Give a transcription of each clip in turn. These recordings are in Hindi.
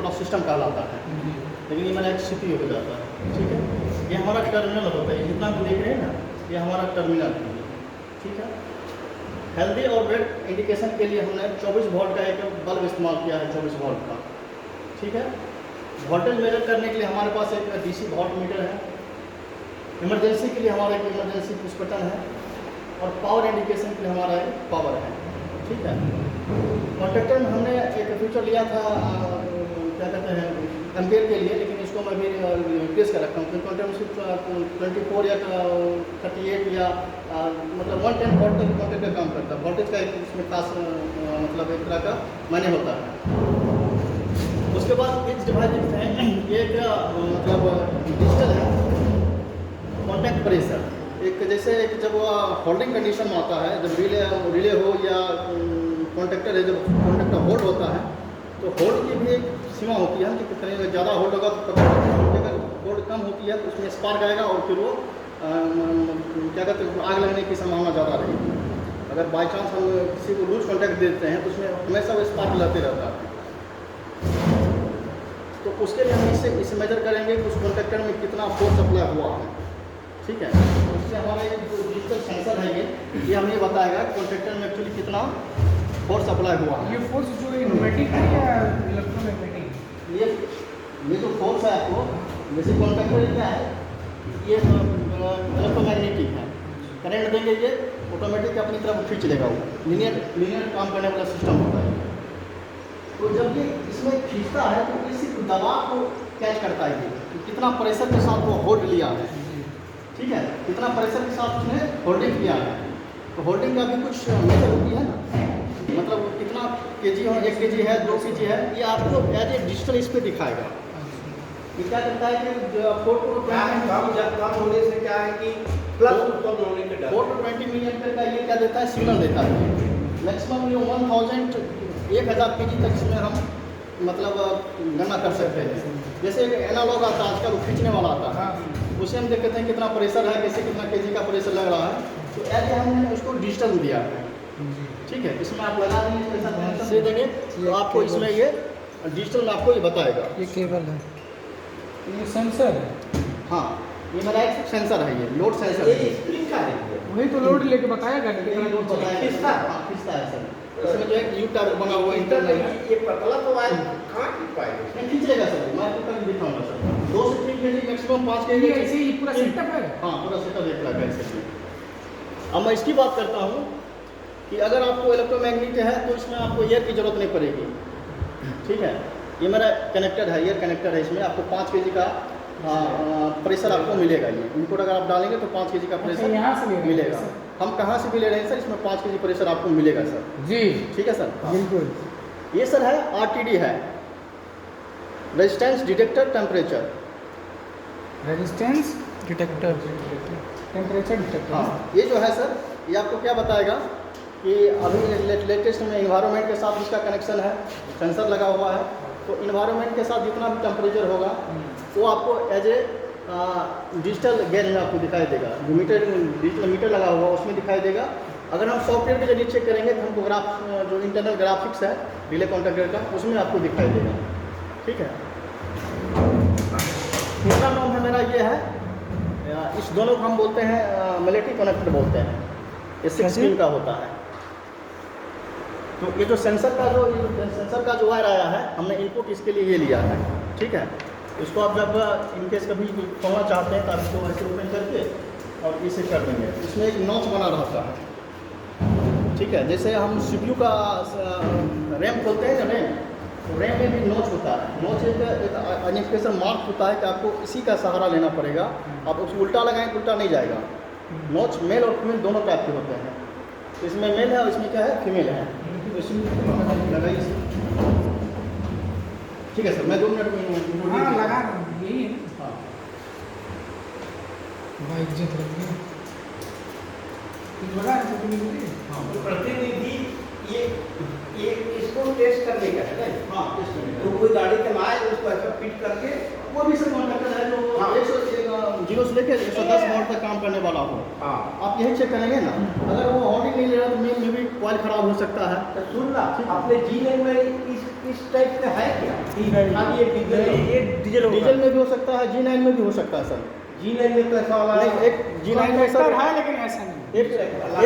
पूरा सिस्टम कहलाता है, लेकिन ये मेरा एक CPU हो जाता है। ठीक है, ये हमारा टर्मिनल होता है, जितना भी देख रहे हैं ना, ये हमारा टर्मिनल है। ठीक है, हेल्दी और रेड इंडिकेशन के लिए हमने 24 वोल्ट का एक बल्ब इस्तेमाल किया है, 24 वोल्ट का। ठीक है, वोल्टेज मेजर करने के लिए हमारे पास एक DC वोल्ट मीटर है, इमरजेंसी के लिए हमारा एक इमरजेंसी पुश बटन है, और पावर इंडिकेशन के लिए हमारा एक पावर है। ठीक है, कॉन्ट्रैक्टर में हमने एक फीचर लिया था, क्या कहते हैं, एम्पेयर के लिए, लेकिन इसको मैं भी रिप्लेस कर रखा हूँ, क्योंकि कॉन्ट्रैक्टर 24 या 38 या मतलब 110 वोल्ट तक कॉन्ट्रैक्टर काम करता है। वोल्टेज का एक इसमें खास मतलब एक तरह का मायने होता है। उसके बाद इस डिवाइस है एक मतलब डिजिटल है कॉन्टैक्ट प्रेशर, एक जैसे एक जब होल्डिंग कंडीशन में आता है, जब रिले हो या कॉन्ट्रैक्टर है, जब कॉन्ट्रैक्टर होल्ड होता है तो होल्ड की भी एक सीमा होती है कि कितने ज़्यादा होल्ड होगा तो अगर होल्ड कम होती है तो उसमें स्पार्क आएगा और फिर वो क्या कहते हैं आग लगने की संभावना ज़्यादा रहेगी। अगर बाई चांस हम किसी को लूज कॉन्टैक्ट देते हैं तो उसमें हमेशा वो स्पार्क लगते रहता है। तो उसके लिए हम इसे मेजर करेंगे कि उस कॉन्ट्रैक्टर में कितना फोर्स सप्लाई हुआ है। ठीक है, उससे हमारा एक जो डिजिटल सेंसर है ये हमें बताएगा कॉन्ट्रैक्टर में एक्चुअली कितना फोर्स सप्लाई हुआ है। ये फोर्स जो है न्यूमेटिक है या इलेक्ट्रोमैग्नेटिक? ये जो फोर्स है आपको, जैसे कॉन्ट्रैक्टर क्या है, ये इलेक्ट्रोमैग्नेटिक है, करंट देंगे ये ऑटोमेटिक अपनी तरफ खींच लेगा, वो लीनियर काम करने वाला सिस्टम होता है। तो जब ये इसमें खींचता है तो इसी दबाव को कैच करता है, ये कितना प्रेशर के साथ वो होल्ड लिया है। ठीक है, कितना प्रेशर के साथ उसने होल्डिंग किया है, तो होल्डिंग का भी कुछ मेजर होती है ना, मतलब कितना केजी है, 1 kg है, 2 kg है, ये आपको एज ए डिजिटल इस पर दिखाएगा। ये क्या करता है कि 4 to होने से क्या है कि प्लस उत्पन्न होने के डर 4 to 20 मिलियन का ये क्या देता है, सिग्नल देता है। मैक्सिमम ये 1000 kg तक इसमें हम मतलब गणना कर सकते हैं। जैसे एक एनालॉग आता है आजकल, खींचने वाला आता है, उसे हम देखते हैं कितना प्रेशर है, कैसे कितना केजी का प्रेशर लग रहा है, तो ऐसे हमने उसको डिजिटल दिया है। ठीक है, इसमें आप लगा देंगे, पैसा कनेक्शन दे देंगे तो आपको इसमें ये डिजिटल में आपको ये बताएगा। ये केबल है, ये सेंसर है। हाँ, ये मेरा एक सेंसर है, ये लोड सेंसर है। स्प्रिंग का है वही तो लोड लेके बताएगा कि ये कितना लोड लोड बताएगा, खींचता है सर। इसमें जो एक U-टायर बना हुआ इंटरनल है, ये पतला तो वायर कहाँ खींच पाएगा? नहीं खींचेगा सर, मैं आपको कल दिखाऊंगा सर। 2 से 3 kg मैक्सिमम 5 ये kg ऐसे ही पूरा सेटअप है। हाँ, पूरा सेटअप देख रहा है ऐसे। अब मैं इसकी बात करता हूँ कि अगर आपको इलेक्ट्रोमैग्नेटिक है तो इसमें आपको एयर की जरूरत नहीं पड़ेगी। ठीक है, ये मेरा कनेक्टर है, एयर कनेक्टर है, इसमें आपको 5 kg का प्रेशर आपको मिलेगा। ये इनपुट अगर आप डालेंगे तो 5 kg का प्रेशर यहाँ से मिलेगा। हम कहाँ से भी ले रहे हैं सर, इसमें 5 kg प्रेशर आपको मिलेगा सर। जी ठीक है सर, बिल्कुल। ये सर है RTD है, resistance detector temperature. Resistance detector, temperature detector. हाँ, ये जो है सर, ये आपको क्या बताएगा कि अभी लेटेस्ट में इन्वायरमेंट के साथ इसका कनेक्शन है, सेंसर लगा हुआ है, तो इन्वायरमेंट के साथ जितना भी टेम्परेचर होगा वो आपको एज ए डिजिटल गेज में आपको दिखाई देगा। जो डिजिटल मीटर लगा हुआ है उसमें दिखाई देगा। अगर हम सॉफ्टवेयर के जरिए चेक करेंगे तो हमको जो इंटरनल ग्राफिक्स है रिले कॉन्ट्रैक्टर का, उसमें आपको दिखाई देगा। ठीक है, तीसरा नाम है मेरा ये है, इस दोनों को हम बोलते हैं मिलिट्री कनेक्टर बोलते हैं। ये 6 पिन का होता है। तो ये जो सेंसर का जो वायर आया है, हमने इनपुट इसके लिए ये लिया है। ठीक है, इसको आप जब इनकेस कभी खोलना चाहते हैं तो आप इसको ऐसे ओपन करके और इसे कर देंगे। इसमें एक नॉच बना रहता है। ठीक है, जैसे हम CPU का रैम खोलते हैं ना, तो रैम में भी नॉच होता है। नॉच एक आइडेंटिफिकेशन मार्क होता है कि आपको इसी का सहारा लेना पड़ेगा। आप उसको उल्टा लगाएंगे उल्टा नहीं जाएगा। नॉच मेल और फीमेल दोनों टाइप के होते हैं। इसमें मेल है और इसमें क्या है, फीमेल है। लगाइए। ठीक है सर, मैं 2 मिनट में हाँ लगा रहा हूँ, यही है। हाँ, बाइक जित रही है, लगा रहा है। हाँ, तो प्रतिनिधि ये इसको टेस्ट करने का है ना? हाँ, टेस्ट करने का। तो कोई गाड़ी चलाए उसको ऐसा फिट करके वो भी सर कॉन्ट्रैक्टर है जो 0 से लेकर 110 वोल्ट तक काम करने वाला हो। हाँ आप यही चेक करेंगे ना, अगर वो होल्डिंग नहीं ले रहा तो में भी कॉइल खराब हो सकता है। तो सुन ना, अपने जी में इस इस टाइप का है क्या? खाली एक डीजल डीजल में भी हो सकता है, G9 में भी हो सकता है सर। G9 में तो ऐसा वाला नहीं, एक G9 में कॉन्ट्रैक्टर सर है लेकिन ऐसा नहीं।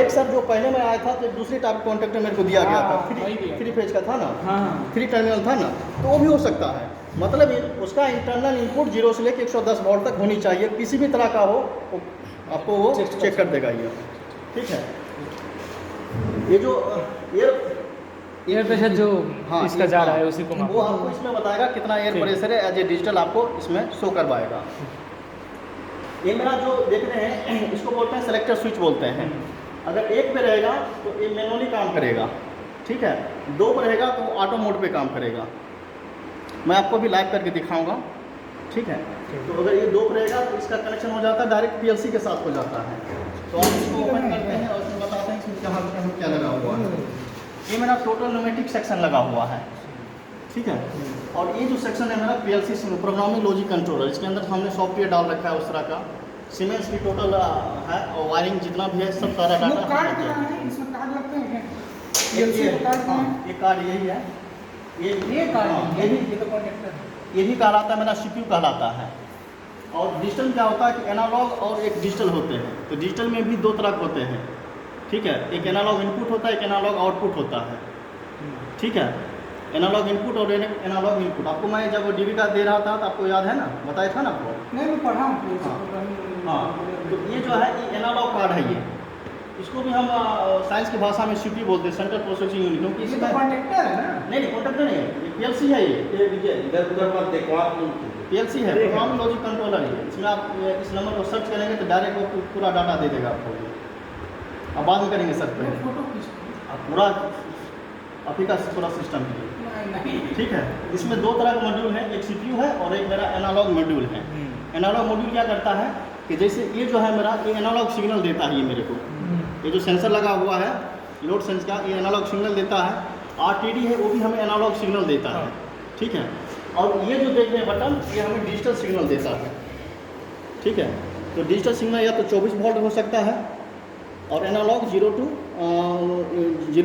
एक सर जो पहले मैं आया था तो दूसरी टाइप कॉन्ट्रैक्टर मेरे को दिया गया था, हाँ, वही दिया। थ्री फेज का था ना, हाँ 3 टर्मिनल था ना, तो वो भी हो सकता है। मतलब उसका इंटरनल इनपुट 0 से लेकर 110 वोल्ट तक होनी चाहिए, किसी भी तरह का हो वो आपको वो चेक कर देगा ये। ठीक है, ये जो एयर प्रेशर जो इसका जा रहा है उसी को वो आपको इसमें बताएगा कितना एयर प्रेशर है, एज ए डिजिटल आपको इसमें शो करवाएगा। ये मेरा जो देख रहे हैं इसको बोलते हैं सेलेक्टर स्विच बोलते हैं। अगर एक पे रहेगा तो ये मैनुअली काम करेगा, ठीक है। 2 पे रहेगा तो ऑटो मोड पे काम करेगा। मैं आपको भी लाइव करके दिखाऊंगा, ठीक है। तो अगर ये 2 पे रहेगा तो इसका कनेक्शन हो जाता है डायरेक्ट PLC के साथ हो जाता है। तो आप इसको ओपन करते हैं और इसमें बताते हैं इसमें कहाँ क्या लगा हुआ है। ये मेरा टोटल न्यूमेटिक सेक्शन लगा हुआ है, ठीक है। और ये जो सेक्शन है मेरा PLC प्रोग्रामिंग लॉजिक कंट्रोलर, इसके अंदर हमने सॉफ्टवेयर डाल रखा है उस तरह का। सीमेंस की टोटल है और वायरिंग जितना भी है सब सारा वो डाटा कार्ड क्या है? इसमें कार्ड लगते हैं क्या? ये PLC का कार्ड हाँ, कहाँ है? ये कार्ड यही है। ये कार्ड हाँ, है, ये तो कॉन्ट्रैक्टर है। ये भी कहलाता है मेरा CPU कहलाता है। और डिजिटल क्या होता है कि एनालॉग और एक डिजिटल होते हैं। तो डिजिटल में भी 2 तरह के होते हैं, ठीक है। एक एनालॉग इनपुट होता है, एक एनालॉग आउटपुट होता है, ठीक है। एनालॉग इनपुट और एनालॉग इनपुट आपको मैं जब DB का दे रहा था तो आपको याद है ना, बताया था ना आपको। नहीं मैं पढ़ा हूँ हाँ, तो ये जो है ये एनालॉग कार्ड है। ये इसको भी हम साइंस की भाषा में CPU बोलते हैं, सेंट्रल प्रोसेसिंग यूनिट, क्योंकि ये तो इसमें कॉन्ट्रैक्टर है ना? नहीं कॉन्ट्रैक्टर नहीं है, ये PLC है। ये इधर उधर मत देखो आप लोग। PLC है, प्रोग्रामिंग लॉजिक कंट्रोलर है। इसमें आप इस नंबर को सर्च करेंगे तो डायरेक्ट वो पूरा डाटा दे देगा आपको। अब बाद में करेंगे सर्च पहले, फोटो खींच आप पूरा आप ही का पूरा सिस्टम है, नहीं ठीक है। इसमें 2 तरह का मॉड्यूल है, एक CPU है और एक मेरा एनालॉग मॉड्यूल है। एनालॉग मॉड्यूल क्या करता है कि जैसे ये जो है मेरा ये एनालॉग सिग्नल देता है। ये मेरे को ये जो सेंसर लगा हुआ है लोड सेंस का, ये एनालॉग सिग्नल देता है। RTD है वो भी हमें एनालॉग सिग्नल देता है, ठीक है। और ये जो देख रहे हैं बटन, ये हमें डिजिटल सिग्नल देता है, ठीक है। तो डिजिटल सिग्नल या तो 24 वोल्ट हो सकता है और एनालॉग 0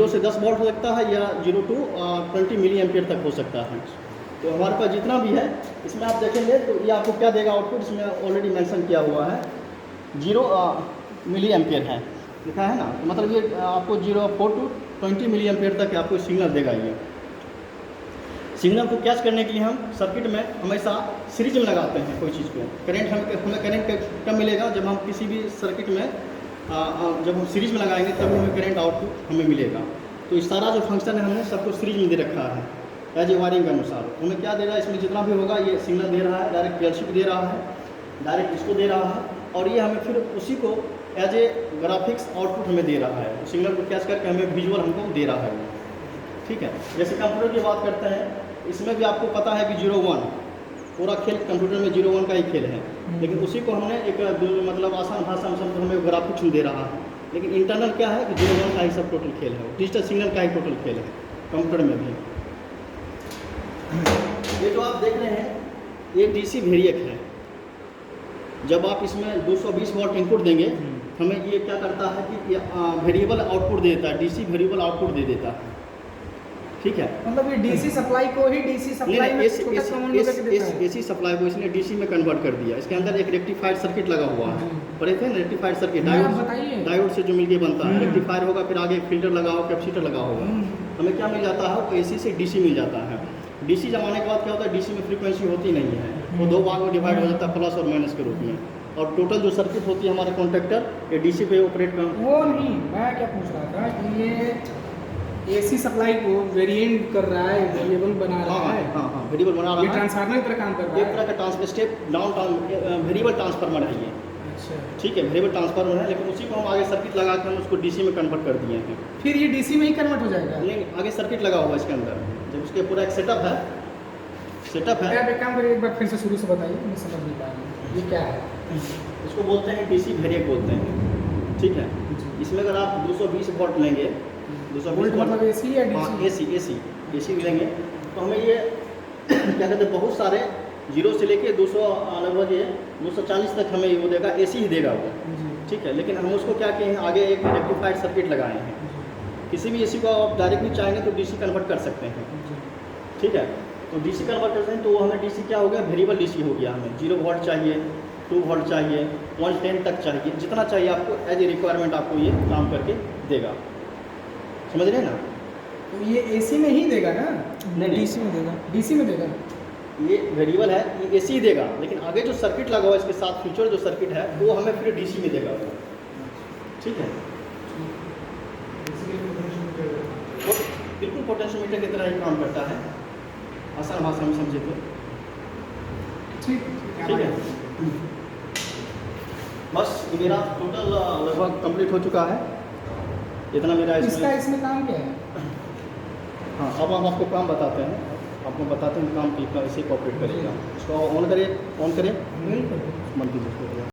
से 10 वोल्ट हो सकता है, या 0 to 20 मिली एम्पियर तक हो सकता है। तो हमारे पास जितना भी है इसमें आप देखेंगे तो ये आपको क्या देगा आउटपुट, इसमें ऑलरेडी मेंशन किया हुआ है 0 मिली एम्पियर है लिखा है ना। तो मतलब ये आपको 0.4 to 20 मिली एम्पियर तक आपको सिग्नल देगा। ये सिग्नल को कैच करने के लिए हम सर्किट में हमेशा सीरीज में लगाते हैं कोई चीज़ को। करंट हमें करंट कब मिलेगा, जब हम किसी भी सर्किट में जब हम सीरीज में लगाएंगे तब हमें करंट आउटपुट हमें मिलेगा। तो इस सारा जो फंक्शन है हमने सबको सीरीज में दे रखा है एज ए वायरिंग के अनुसार। हमें क्या दे रहा है, इसमें जितना भी होगा ये सिग्नल दे रहा है, डायरेक्ट PLC को दे रहा है, डायरेक्ट इसको दे रहा है, और ये हमें फिर उसी को एज ए ग्राफिक्स आउटपुट हमें दे रहा है। सिग्नल को कैच करके हमें विजुअल हमको दे रहा है, ठीक है। जैसे कंप्यूटर की बात करते हैं, इसमें भी आपको पता है कि 0-1 पूरा खेल कंप्यूटर में 0-1 का ही खेल है, लेकिन उसी को हमने एक मतलब आसान भाषा में समझ हमें ग्राफिक्स में दे रहा है। लेकिन इंटरनल क्या है कि 0-1 का ही सब टोटल खेल है, डिजिटल सिग्नल का ही टोटल खेल है कंप्यूटर में भी। ये जो आप देख रहे हैं ये DC वेरिएक है। जब आप इसमें 220 वोल्ट इनपुट देंगे हमें ये क्या करता है कि वेरिएबल आउटपुट दे देता है, DC वेरिएबल आउटपुट दे देता है, ठीक है। मतलब ये DC सप्लाई को ही DC सप्लाई में छोटा कमांड देता है। AC सप्लाई को इसने DC में कन्वर्ट कर दिया। इसके अंदर एक रेक्टिफायर सर्किट लगा हुआ है, पढ़े थे ना रेक्टिफायर सर्किट, डायोड से जो मिलके बनता है। रेक्टिफायर होगा, फिर आगे फिल्टर लगा हो, कैपेसिटर लगा होगा। हमें क्या मिल जाता है, AC से DC मिल जाता है। DC जमाने के बाद क्या होता है, DC में फ्रीक्वेंसी होती नहीं है, वो 2 भाग में डिवाइड हो जाता है, प्लस और माइनस के रूप में। और टोटल जो सर्किट होती है हमारे कॉन्ट्रैक्टर ये DC पे ऑपरेट कर। वो नहीं, मैं क्या पूछ रहा था कि ये AC सप्लाई को वेरिएंट कर रहा है, वेरिएबल बना रहा है। हाँ, वेरिएबल बना रहा ये है, ट्रांसफार्मर की तरह काम कर रहा है। एक तरह का transfer step down variable transformer है ये, अच्छा, ठीक है। वेरिएबल ट्रांसफार्मर है, लेकिन उसी को हम आगे सर्किट लगा के हम उसको DC में कन्वर्ट कर दिए हैं। फिर ये DC में ही कन्वर्ट हो जाएगा। नहीं, आगे सर्किट लगा हुआ है इसके अंदर, जब उसके पूरा एक सेटअप है आप एक काम करिए, एक बार फिर से शुरू से बताइए, मैं समझ नहीं पा रहा हूँ ये क्या है। इसको बोलते हैं DC वेरिएक बोलते हैं, ठीक है। इसमें अगर आप 220 वोल्ट लेंगे, 220 वोल्ट मतलब AC या हाँ DC? AC लेंगे तो हमें ये क्या कहते हैं, बहुत सारे 0 से लेके 200 लगभग ये 240 तक हमें वो देगा, AC ही देगा वो, ठीक है। लेकिन हम उसको क्या किए हैं, आगे एक रेक्टिफाइड सर्किट लगाए हैं। किसी भी AC को आप डायरेक्टली चाहेंगे तो DC कन्वर्ट कर सकते हैं, ठीक है। तो डीसी कन्वर्टर से तो हमें डीसी क्या हो गया, वेरिएबल डीसी हो गया। हमें 0 वोल्ट चाहिए, 2 वोल्ट चाहिए, 110 तक चाहिए, जितना चाहिए आपको एज ए रिक्वायरमेंट आपको ये काम करके देगा। समझ रहे हैं ना? तो ये एसी में ही देगा ना? नहीं, डीसी में देगा। डीसी में देगा। ये वेरिएबल है, ये एसी देगा, लेकिन आगे जो सर्किट लगा हुआ है इसके साथ फ्यूचर जो सर्किट है वो हमें फिर डीसी में देगा। ठीक है, वो बिल्कुल पोटेंशियोमीटर की तरह ही काम करता है, आसान भाषा में समझे तो। ठीक है, बस ये मेरा टोटल लगभग कंप्लीट हो चुका है, इतना मेरा इसका इसमें काम क्या है? हाँ, अब हम आपको काम बताते हैं, आपको बताते हैं काम की कैसे कॉपरेट करेगा। इसको ऑन करें, बिल्कुल। मन कीजिए।